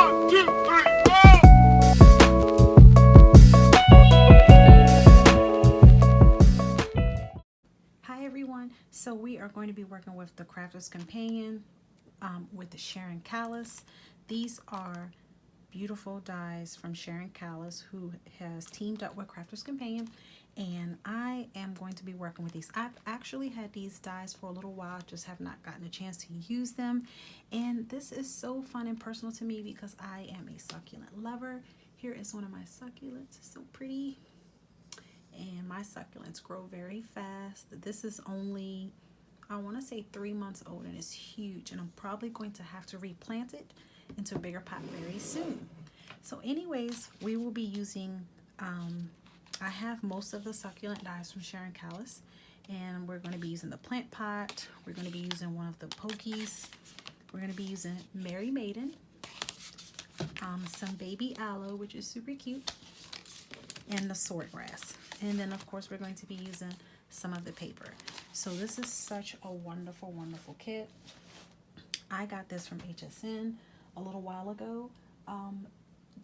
1, 2, 3, 4. Hi everyone, so we are going to be working with the Crafter's Companion with the Sharon Callis. These are beautiful dies from Sharon Callis, who has teamed up with Crafter's Companion, and I am going to be working with these. I've actually had these dies for a little while, just have not gotten a chance to use them, and this is so fun and personal to me because I am a succulent lover. Here is one of my succulents. It's so pretty, and my succulents grow very fast. This is only, I want to say 3 months old, and it's huge, and I'm probably going to have to replant it into a bigger pot very soon. So anyways, we will be using I have most of the succulent dies from Sharon Callis, and we're going to be using the plant pot. We're going to be using one of the pokies. We're going to be using Mary Maiden, some baby aloe, which is super cute, and the swordgrass. And then of course we're going to be using some of the paper. So this is such a wonderful, wonderful kit. I got this from HSN a little while ago.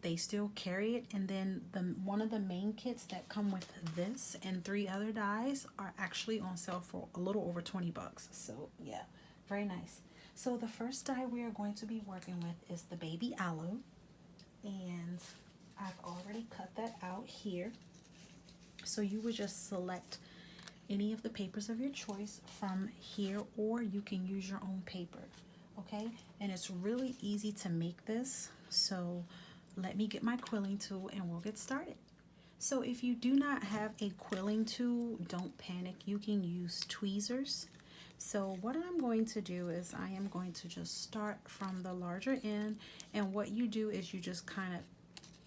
They still carry it, and then one of the main kits that come with this and 3 other dies are actually on sale for a little over 20 bucks. So yeah, very nice. So the first die we are going to be working with is the baby aloe, and I've already cut that out here. So you would just select any of the papers of your choice from here, or you can use your own paper, okay? And it's really easy to make this. So let me get my quilling tool and we'll get started. So if you do not have a quilling tool, don't panic. You can use tweezers. So what I'm going to do is I am going to just start from the larger end, and what you do is you just kind of,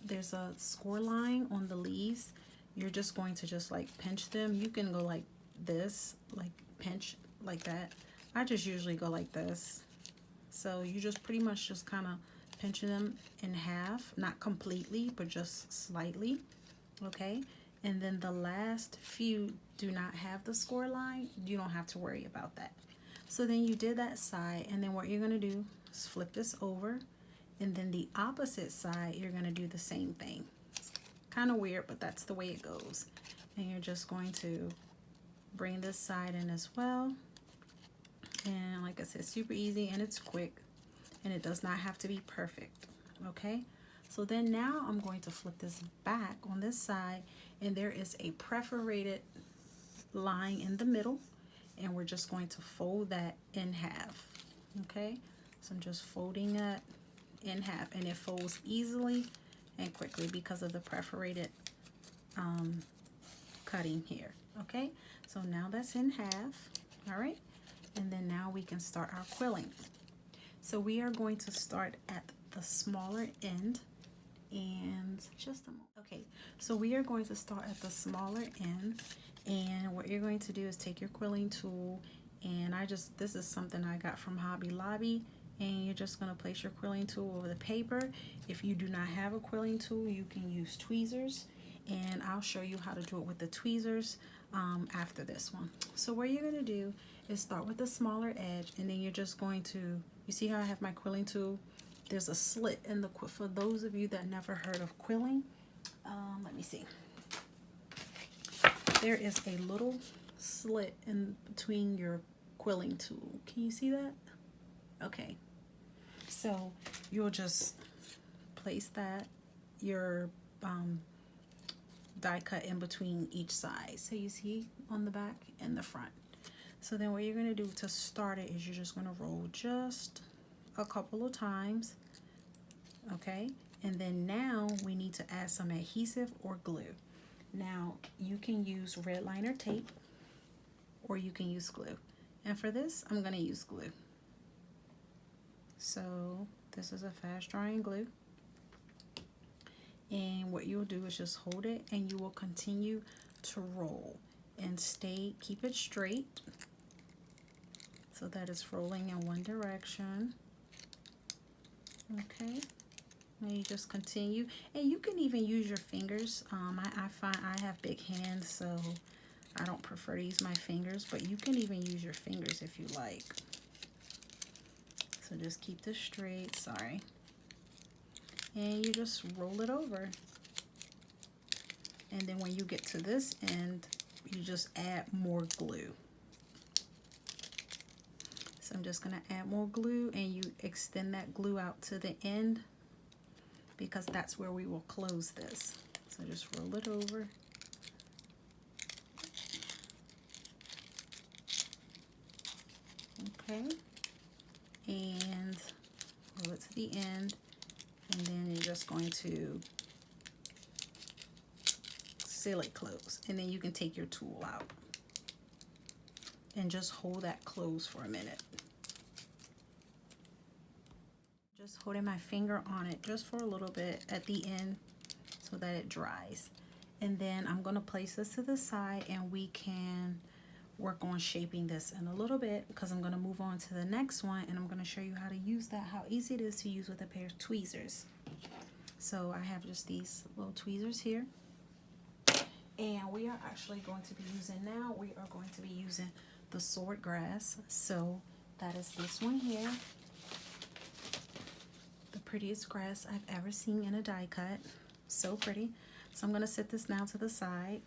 there's a score line on the leaves. You're just going to just like pinch them. You can go like this, like pinch like that. I just usually go like this. So you just pretty much just kind of pinching them in half, not completely, but just slightly, okay? And then the last few do not have the score line. You don't have to worry about that. So then you did that side, and then what you're gonna do is flip this over, and then the opposite side, you're gonna do the same thing. It's kind of weird, but that's the way it goes. And you're just going to bring this side in as well. And like I said, super easy, and it's quick, and it does not have to be perfect, okay? So then now I'm going to flip this back on this side, and there is a perforated line in the middle, and we're just going to fold that in half, okay? So I'm just folding that in half, and it folds easily and quickly because of the perforated cutting here, okay? So now that's in half, all right? And then now we can start our quilling. So we are going to start at the smaller end, and just a moment. Okay, so we are going to start at the smaller end, and what you're going to do is take your quilling tool, and this is something I got from Hobby Lobby, and you're just going to place your quilling tool over the paper. If you do not have a quilling tool, you can use tweezers, and I'll show you how to do it with the tweezers after this one. So what you're going to do is start with the smaller edge, and then you're just going to, you see how I have my quilling tool? There's a slit in the quill. For those of you that never heard of quilling, let me see. There is a little slit in between your quilling tool. Can you see that? Okay. So you'll just place that, your die cut in between each side. So you see on the back and the front. So then what you're going to do to start it is you're just going to roll just a couple of times, okay? And then now we need to add some adhesive or glue. Now you can use red liner tape, or you can use glue. And for this, I'm going to use glue. So this is a fast drying glue. And what you'll do is just hold it, and you will continue to roll and keep it straight. So that is rolling in one direction. Okay, and you just continue, and you can even use your fingers. I find I have big hands, so I don't prefer to use my fingers, but you can even use your fingers if you like. So just keep this straight, sorry. and you just roll it over. And then when you get to this end, you just add more glue. So I'm just going to add more glue, and you extend that glue out to the end because that's where we will close this. So just roll it over. Okay. And roll it to the end, and then you're just going to seal it closed, and then you can take your tool out and just hold that closed for a minute. Just holding my finger on it just for a little bit at the end so that it dries. And then I'm going to place this to the side, and we can work on shaping this in a little bit because I'm going to move on to the next one, and I'm going to show you how to use that, how easy it is to use with a pair of tweezers. So I have just these little tweezers here, and we are actually going to be using, now we are going to be using the sword grass. So that is this one here, the prettiest grass I've ever seen in a die cut. So pretty. So I'm going to set this now to the side.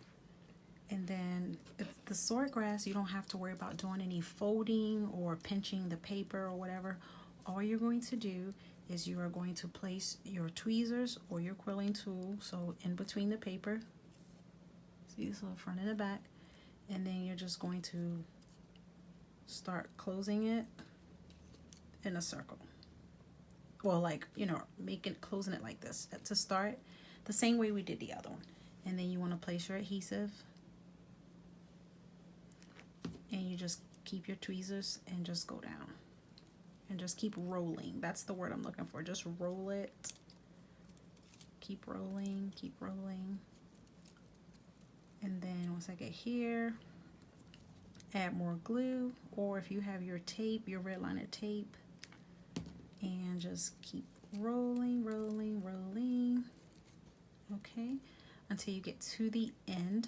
And then the sword grass, you don't have to worry about doing any folding or pinching the paper or whatever. All you're going to do is you are going to place your tweezers or your quilling tool, so in between the paper, see, so the front and the back, and then you're just going to start closing it in a circle. Well, like, you know, closing it like this to start, the same way we did the other one. And then you want to place your adhesive, and you just keep your tweezers and just go down and just keep rolling. That's the word I'm looking for. Just roll it. Keep rolling, keep rolling. And then once I get here, add more glue, or if you have your tape, your red liner tape, and just keep rolling, rolling, rolling. Okay, until you get to the end.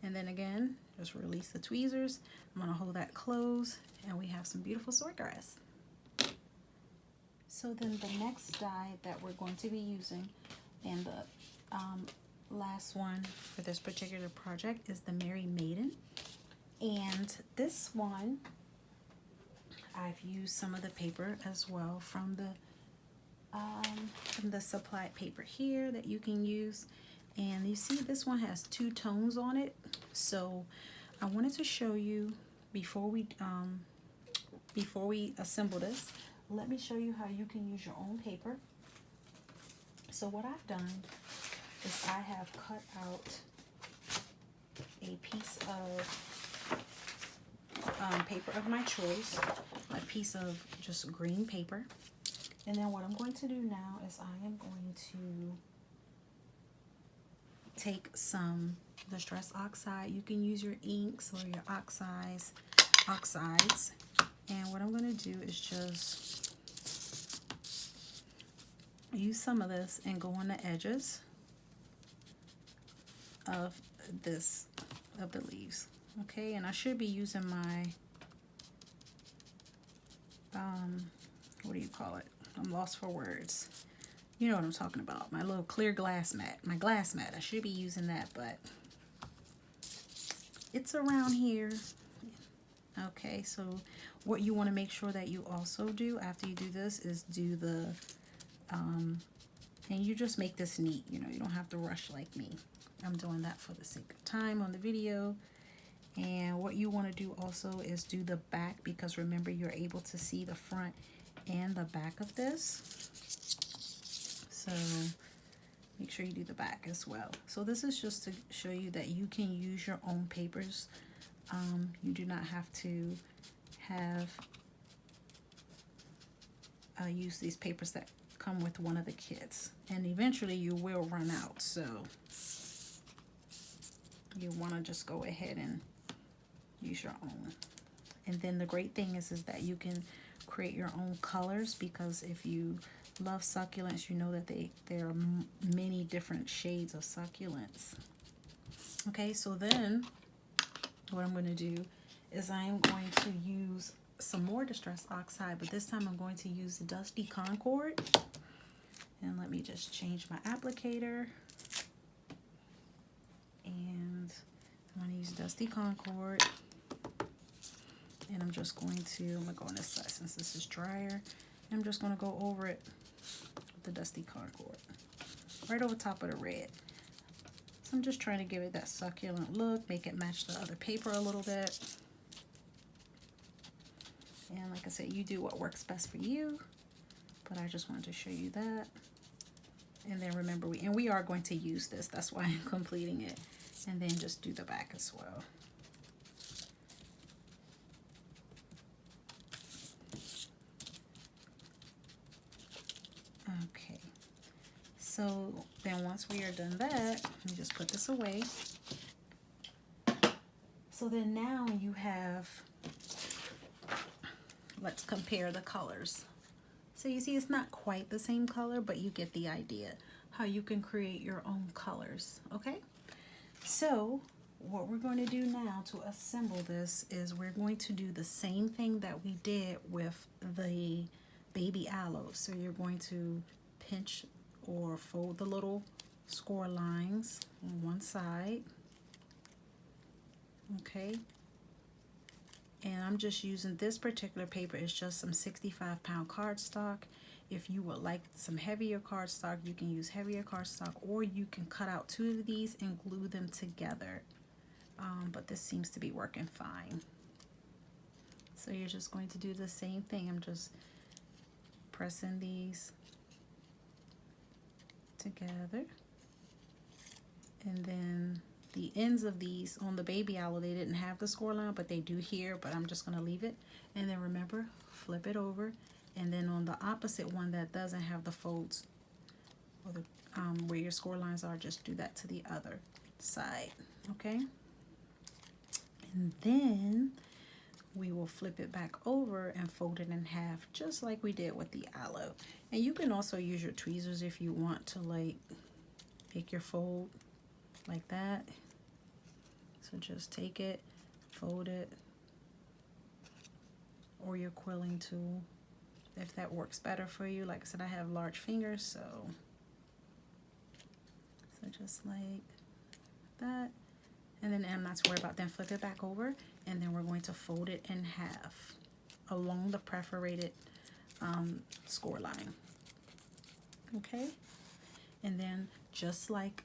And then again, just release the tweezers. I'm going to hold that closed, and we have some beautiful sword grass. So then the next die that we're going to be using, and the last one for this particular project, is the Merry Maiden. And this one, I've used some of the paper as well from the supplied paper here that you can use. And you see this one has 2 tones on it. So I wanted to show you before we assemble this, let me show you how you can use your own paper. So what I've done is I have cut out a piece of paper of my choice, a piece of just green paper. And then what I'm going to do now is I am going to take some Distress Oxide. You can use your inks or your oxides. And what I'm going to do is just use some of this and go on the edges of the leaves. Okay, and I should be using my what do you call it? I'm lost for words. You know what I'm talking about. My little clear glass mat. My glass mat. I should be using that, but it's around here. Okay, so what you want to make sure that you also do after you do this is do the, and you just make this neat. You know, you don't have to rush like me. I'm doing that for the sake of time on the video. And what you want to do also is do the back, because remember, you're able to see the front and the back of this. So make sure you do the back as well. So this is just to show you that you can use your own papers. You do not have to have use these papers that come with one of the kits, and eventually you will run out. So you want to just go ahead and use your own. And then the great thing is that you can create your own colors, because if you love succulents, you know that there are many different shades of succulents. Okay, so then what I'm going to do is I am going to use some more Distress Oxide, but this time I'm going to use the Dusty Concord. And let me just change my applicator. And I'm going to use Dusty Concord. And I'm just going to go on this side since this is drier. I'm just going to go over it with the Dusty Concord. Right over top of the red. So I'm just trying to give it that succulent look, make it match the other paper a little bit. And like I said, you do what works best for you, but I just wanted to show you that. And then remember, we are going to use this, that's why I'm completing it. And then just do the back as well. Okay. So then once we are done that, let me just put this away. So then now you have, let's compare the colors. So you see it's not quite the same color, but you get the idea how you can create your own colors, okay? So what we're going to do now to assemble this is we're going to do the same thing that we did with the baby aloe. So you're going to pinch or fold the little score lines on one side, okay? And I'm just using this particular paper. It's just some 65-pound cardstock. If you would like some heavier cardstock, you can use heavier cardstock, or you can cut out 2 of these and glue them together. But this seems to be working fine. So you're just going to do the same thing. I'm just pressing these together. And then the ends of these on the baby aloe, they didn't have the score line, but they do here, but I'm just going to leave it. And then remember, flip it over. And then on the opposite one that doesn't have the folds, or the where your score lines are, just do that to the other side, okay? And then we will flip it back over and fold it in half, just like we did with the aloe. And you can also use your tweezers if you want to like make your fold like that. So just take it, fold it, or your quilling tool, if that works better for you. Like I said, I have large fingers, so just like that. And then I'm not to worry about, then flip it back over, and then we're going to fold it in half along the perforated score line, okay? And then just like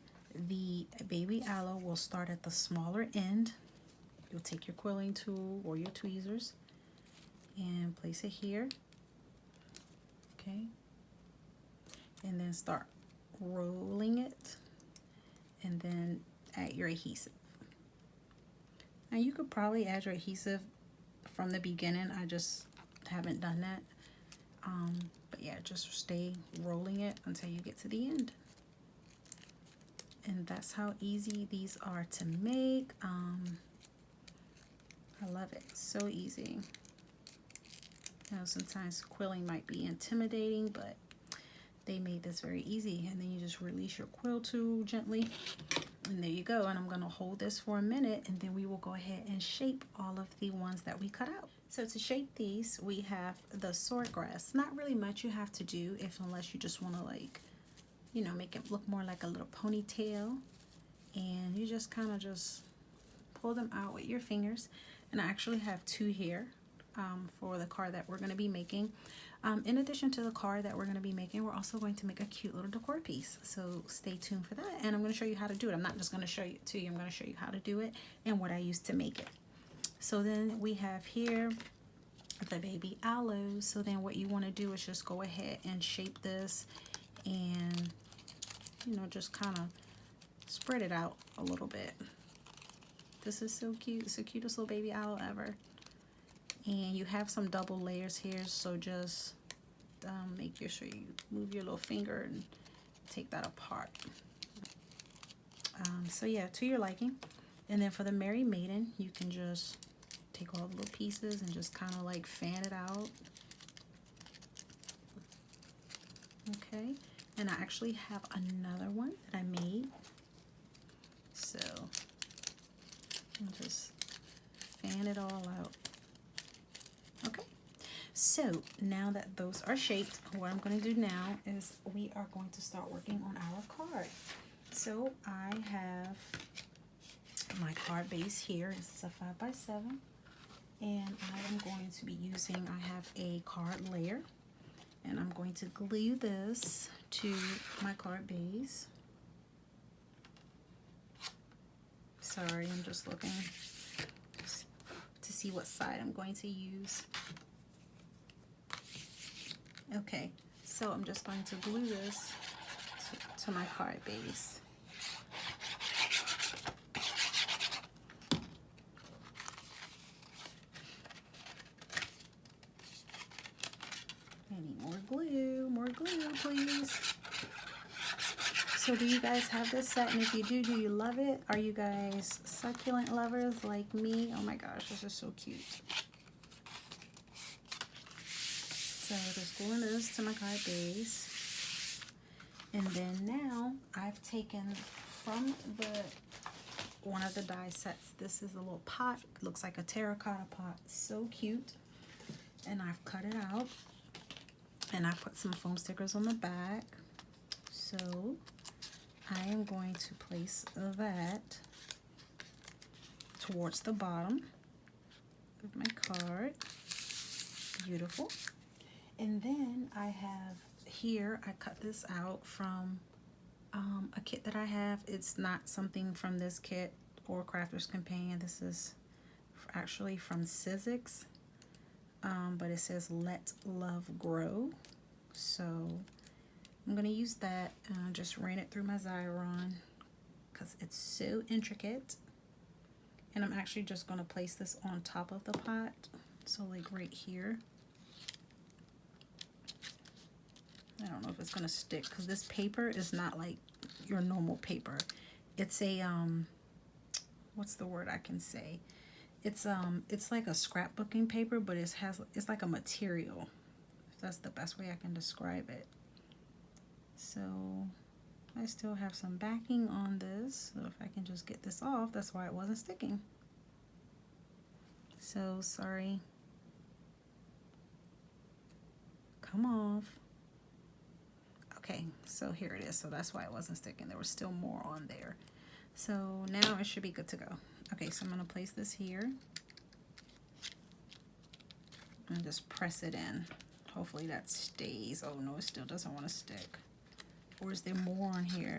the baby aloe, will start at the smaller end. You'll take your quilling tool or your tweezers and place it here, okay? And then start rolling it, and then add your adhesive. Now you could probably add your adhesive from the beginning. I just haven't done that. But yeah, just stay rolling it until you get to the end. And that's how easy these are to make. I love it, so easy. You know, sometimes quilling might be intimidating, but they made this very easy. And then you just release your quill tool gently, and there you go. And I'm going to hold this for a minute, and then we will go ahead and shape all of the ones that we cut out. So to shape these, we have the swordgrass. Not really much you have to do, unless you just want to, like, you know, make it look more like a little ponytail. And you just kind of just pull them out with your fingers. And I actually have 2 here for the card that we're going to be making. In addition to the card that we're going to be making, we're also going to make a cute little decor piece. So stay tuned for that. And I'm going to show you how to do it. I'm not just going to show you to you. I'm going to show you how to do it and what I used to make it. So then we have here the baby aloe. So then what you want to do is just go ahead and shape this, and you know, just kind of spread it out a little bit. This is so cute. It's the cutest little baby aloe ever. And you have some double layers here, so just make sure you move your little finger and take that apart. So yeah, to your liking. And then for the Merry Maiden, you can just take all the little pieces and just kind of like fan it out. Okay, and I actually have another one that I made. So I'll just fan it all out. Okay, So now that those are shaped, what I'm going to do now is we are going to start working on our card. So I have my card base here. This is a 5x7, and I am going to be using, I have a card layer, and I'm going to glue this to my card base. Sorry, I'm just looking to see what side I'm going to use. Okay, so I'm just going to glue this to my card base. I need more glue, please. So do you guys have this set? And if you do you love it? Are you guys succulent lovers like me? Oh my gosh, this is so cute. So just gluing this to my card base. And then now I've taken from one of the die sets, this is a little pot. It looks like a terracotta pot. So cute. And I've cut it out. And I put some foam stickers on the back. So I am going to place that towards the bottom of my card. Beautiful. And then I have here, I cut this out from a kit that I have. It's not something from this kit or Crafter's Companion. This is actually from Sizzix, but it says Let Love Grow. So I'm going to use that. Just ran it through my Xyron because it's so intricate. And I'm actually just going to place this on top of the pot. So like right here. I don't know if it's going to stick because this paper is not like your normal paper. It's a, what's the word I can say? It's like a scrapbooking paper, but it's like a material. That's the best way I can describe it. So I still have some backing on this. So if I can just get this off, that's why it wasn't sticking. So sorry. Come off. Okay, so here it is. So that's why it wasn't sticking. There was still more on there. So now it should be good to go. Okay, so I'm going to place this here and just press it in. Hopefully that stays. Oh no, it still doesn't want to stick. Or is there more on here?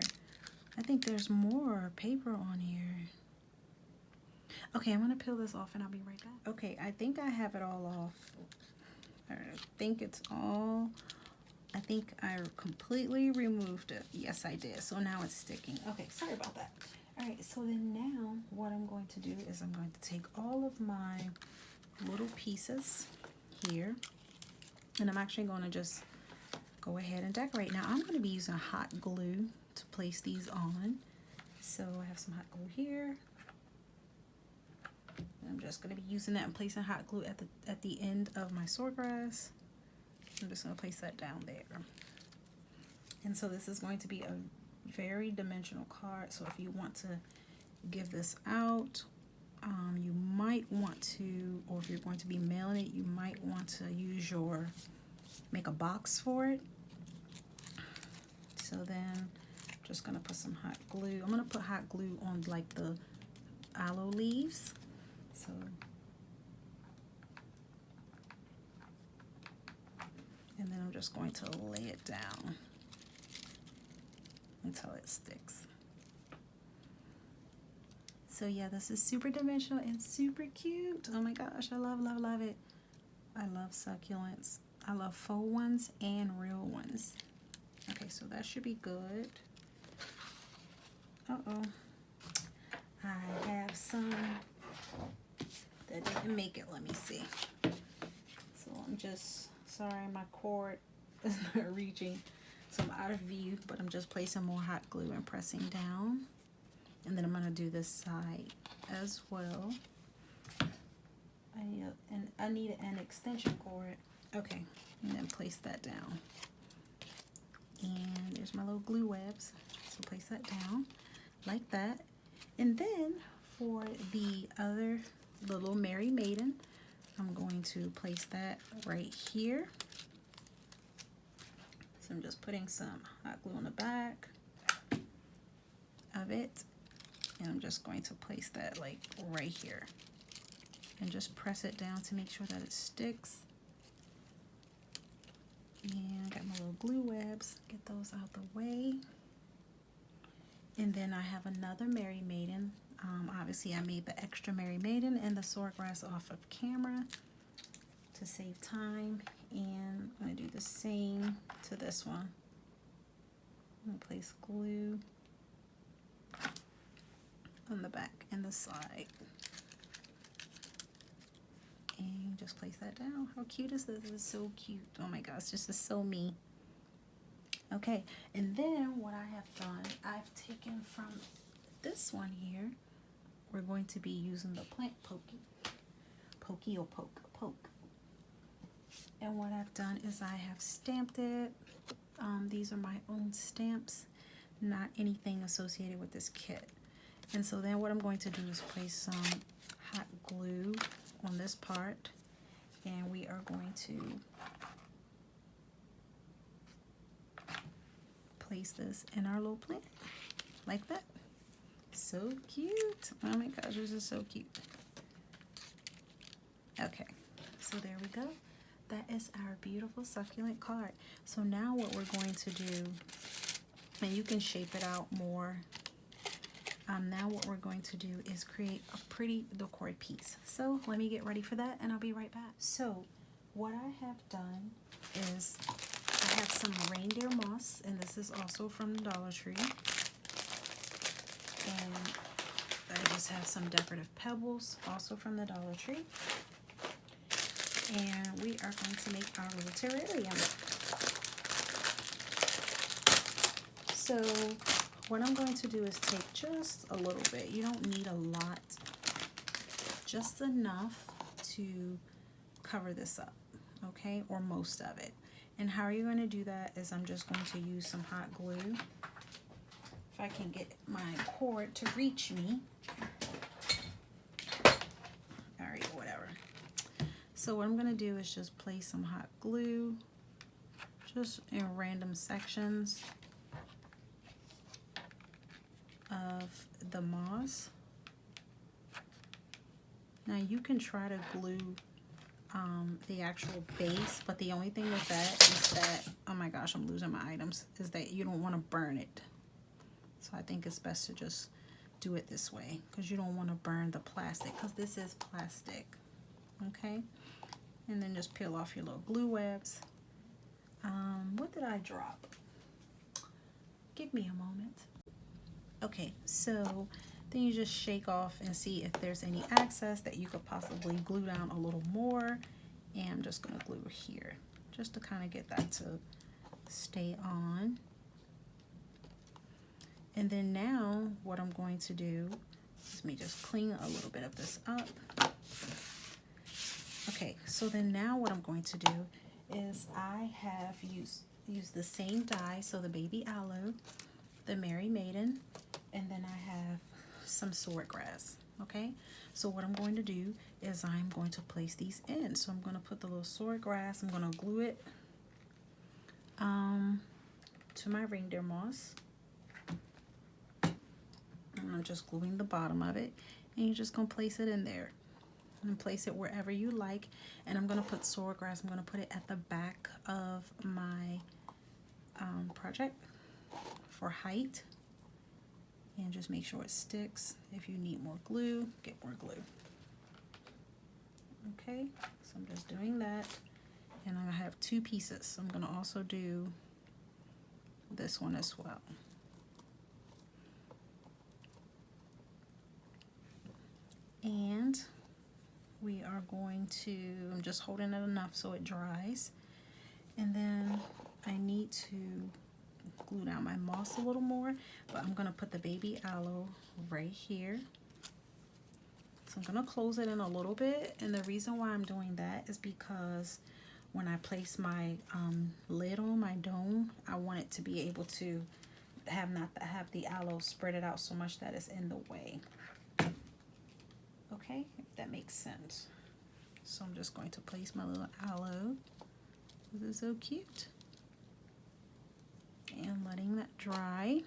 I think there's more paper on here. Okay, I'm going to peel this off and I'll be right back. Okay, I think I have it all off. I think it's all... I think I completely removed it. Yes, I did. So now it's sticking. Okay, sorry about that. All right, so then now what I'm going to do is I'm going to take all of my little pieces here, and I'm actually going to just go ahead and decorate. Now I'm going to be using hot glue to place these on. So I have some hot glue here. And I'm just going to be using that and placing hot glue at the end of my swordgrass. I'm just going to place that down there. And so this is going to be a very dimensional card. So if you want to give this out, you might want to, or if you're going to be mailing it, you might want to make a box for it. So then I'm just going to put some hot glue. I'm going to put hot glue on like the aloe leaves. So and then I'm just going to lay it down until it sticks. So yeah, this is super dimensional and super cute. Oh my gosh, I love, love, love it. I love succulents. I love faux ones and real ones. Okay, so that should be good. Uh-oh. I have some that didn't make it. Let me see. So I'm just... Sorry, my cord is not reaching, so I'm out of view, but I'm just placing more hot glue and pressing down. And then I'm going to do this side as well. I need an extension cord. Okay, and then place that down. And there's my little glue webs. So place that down like that. And then for the other little Merry Maiden, I'm going to place that right here. So I'm just putting some hot glue on the back of it, and I'm just going to place that like right here and just press it down to make sure that it sticks. And got my little glue webs, get those out the way. And then I have another Mary Maiden. Obviously I made the extra Mary Maiden and the swordgrass off of camera to save time, and I'm going to do the same to this one. I'm going to place glue on the back and the side. And just place that down. How cute is this? This is so cute. Oh my gosh, this is so me. Okay, and then what I have done, I've taken from this one here, we're going to be using the plant pokey or poke. And what I've done is I have stamped it. These are my own stamps, not anything associated with this kit. And so then what I'm going to do is place some hot glue on this part, and we are going to place this in our little plant like that. So cute. Oh my gosh, this is so cute. Okay, so there we go. That is our beautiful succulent card. So now what we're going to do, and you can shape it out more. Now what we're going to do is create a pretty decor piece. So let me get ready for that and I'll be right back. So what I have done is I have some reindeer moss, and this is also from the Dollar Tree. And I just have some decorative pebbles, also from the Dollar Tree. And we are going to make our little terrarium. So what I'm going to do is take just a little bit. You don't need a lot, just enough to cover this up, okay, or most of it. And how are you going to do that is I'm just going to use some hot glue. If I can get my cord to reach me. All right, whatever. So what I'm going to do is just place some hot glue just in random sections of the moss. Now you can try to glue the actual base, but the only thing with that is that, oh my gosh, I'm losing my items, is that you don't want to burn it. So I think it's best to just do it this way, because you don't want to burn the plastic, because this is plastic. Okay, and then just peel off your little glue webs. What did I drop? Give me a moment. Okay, so then you just shake off and see if there's any excess that you could possibly glue down a little more. And I'm just going to glue here just to kind of get that to stay on. And then now what I'm going to do is let me just clean a little bit of this up. Okay, so then now what I'm going to do is I have used the same die, so the baby aloe, the Mary Maiden, and then I have some swordgrass. Okay, so what I'm going to do is I'm going to place these in. So I'm going to put the little swordgrass, I'm going to glue it to my reindeer moss. And I'm just gluing the bottom of it, and you're just going to place it in there. And place it wherever you like. And I'm going to put swordgrass, I'm going to put it at the back of my project for height. And just make sure it sticks. If you need more glue, get more glue. Okay, so I'm just doing that. And I have two pieces. So I'm going to also do this one as well. And we are going to, I'm just holding it enough so it dries. And then I need to glue down my moss a little more, but I'm going to put the baby aloe right here. So I'm going to close it in a little bit, and the reason why I'm doing that is because when I place my lid on my dome, I want it to be able to have the aloe spread it out so much that it's in the way. Okay, if that makes sense. So I'm just going to place my little aloe. This is so cute. And letting that dry.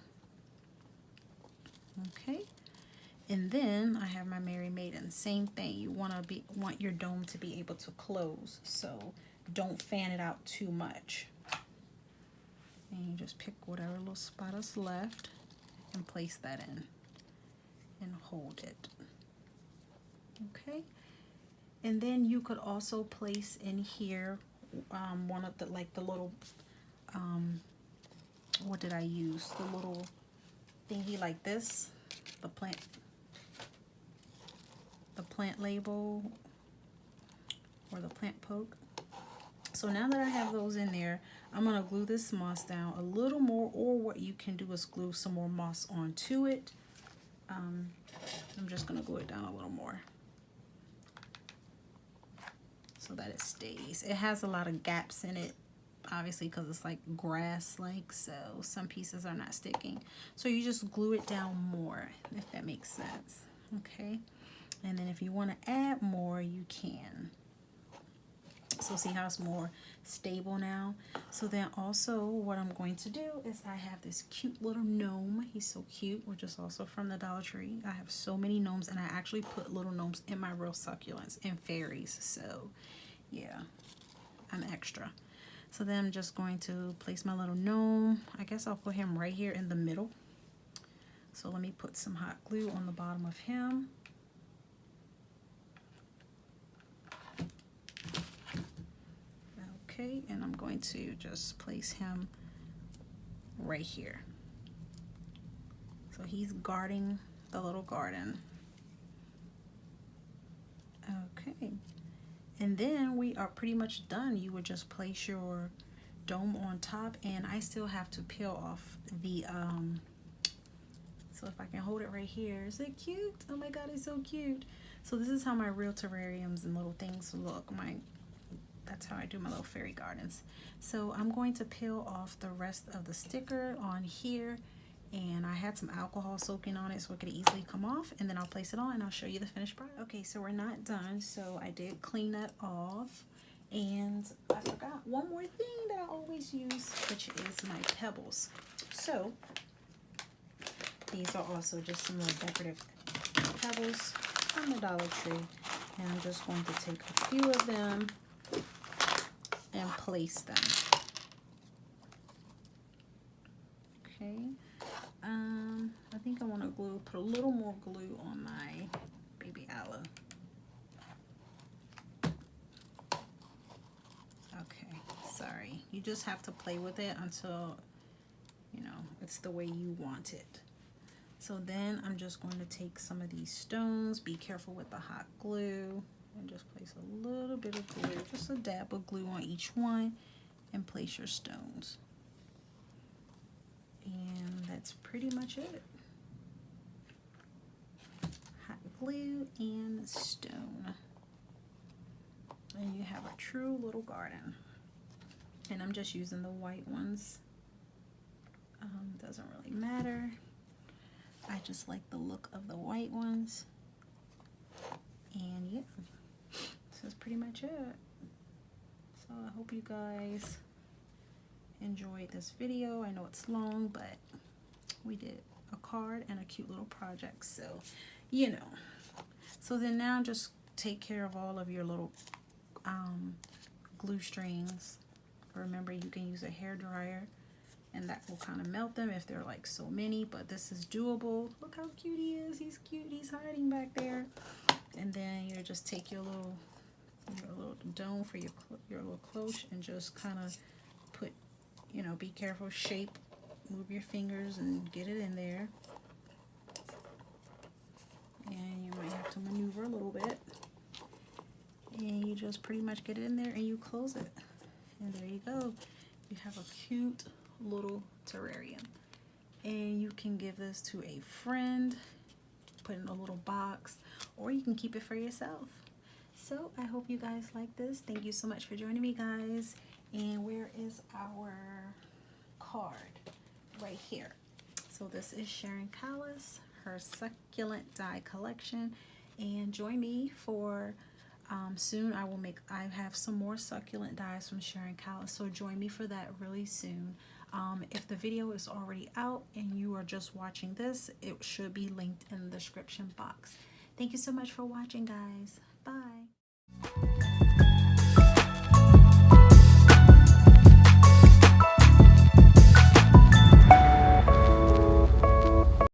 Okay. And then I have my Merry Maiden. Same thing. You want your dome to be able to close. So don't fan it out too much. And you just pick whatever little spot is left and place that in and hold it. Okay. And then you could also place in here one of the, like the little, what did I use? The little thingy like this, the plant label or the plant poke. So now that I have those in there, I'm going to glue this moss down a little more, or what you can do is glue some more moss onto it. I'm just going to glue it down a little more so that it stays. It has a lot of gaps in it, obviously, because it's like grass like, so some pieces are not sticking. So you just glue it down more, if that makes sense. Okay. And then if you want to add more, you can. So see how it's more stable now? So then also what I'm going to do is I have this cute little gnome. He's so cute, which is also from the Dollar Tree. I have so many gnomes, and I actually put little gnomes in my real succulents and fairies. So yeah, I'm extra. So then I'm just going to place my little gnome. I guess I'll put him right here in the middle. So let me put some hot glue on the bottom of him. Okay, and I'm going to just place him right here. So he's guarding the little garden. Okay, and then we are pretty much done. You would just place your dome on top, and I still have to peel off the, so if I can hold it right here. Is it cute? Oh my God, it's so cute. So this is how my real terrariums and little things look. That's how I do my little fairy gardens. So I'm going to peel off the rest of the sticker on here, and I had some alcohol soaking on it so it could easily come off, and then I'll place it on and I'll show you the finished product. Okay, so we're not done. So I did clean that off, and I forgot one more thing that I always use, which is my pebbles. So these are also just some little decorative pebbles from the Dollar Tree, and I'm just going to take a few of them and place them. Okay, I think I want to put a little more glue on my baby aloe. Okay, sorry. You just have to play with it until, you know, it's the way you want it. So then I'm just going to take some of these stones. Be careful with the hot glue. And just place a little bit of glue, just a dab of glue on each one, and place your stones. And that's pretty much it. Hot glue and stone. And you have a true little garden. And I'm just using the white ones. Doesn't really matter. I just like the look of the white ones. And yeah. That's pretty much it. So I hope you guys enjoyed this video. I know it's long, but we did a card and a cute little project, so you know. So then now just take care of all of your little glue strings. Remember, you can use a hair dryer and that will kind of melt them if they're like so many, but this is doable. Look how cute he is. He's cute. He's hiding back there. And then you just take your little dome for your little cloche and just kind of put, you know, be careful, shape, move your fingers and get it in there. And you might have to maneuver a little bit. And you just pretty much get it in there and you close it. And there you go. You have a cute little terrarium. And you can give this to a friend, put it in a little box, or you can keep it for yourself. So I hope you guys like this. Thank you so much for joining me, guys. And where is our card? Right here. So this is Sharon Callis, her succulent die collection. And join me for Soon I have some more succulent dies from Sharon Callis, so join me for that really soon. If the video is already out and you are just watching this, it should be linked in the description box. Thank you so much for watching, guys. Bye.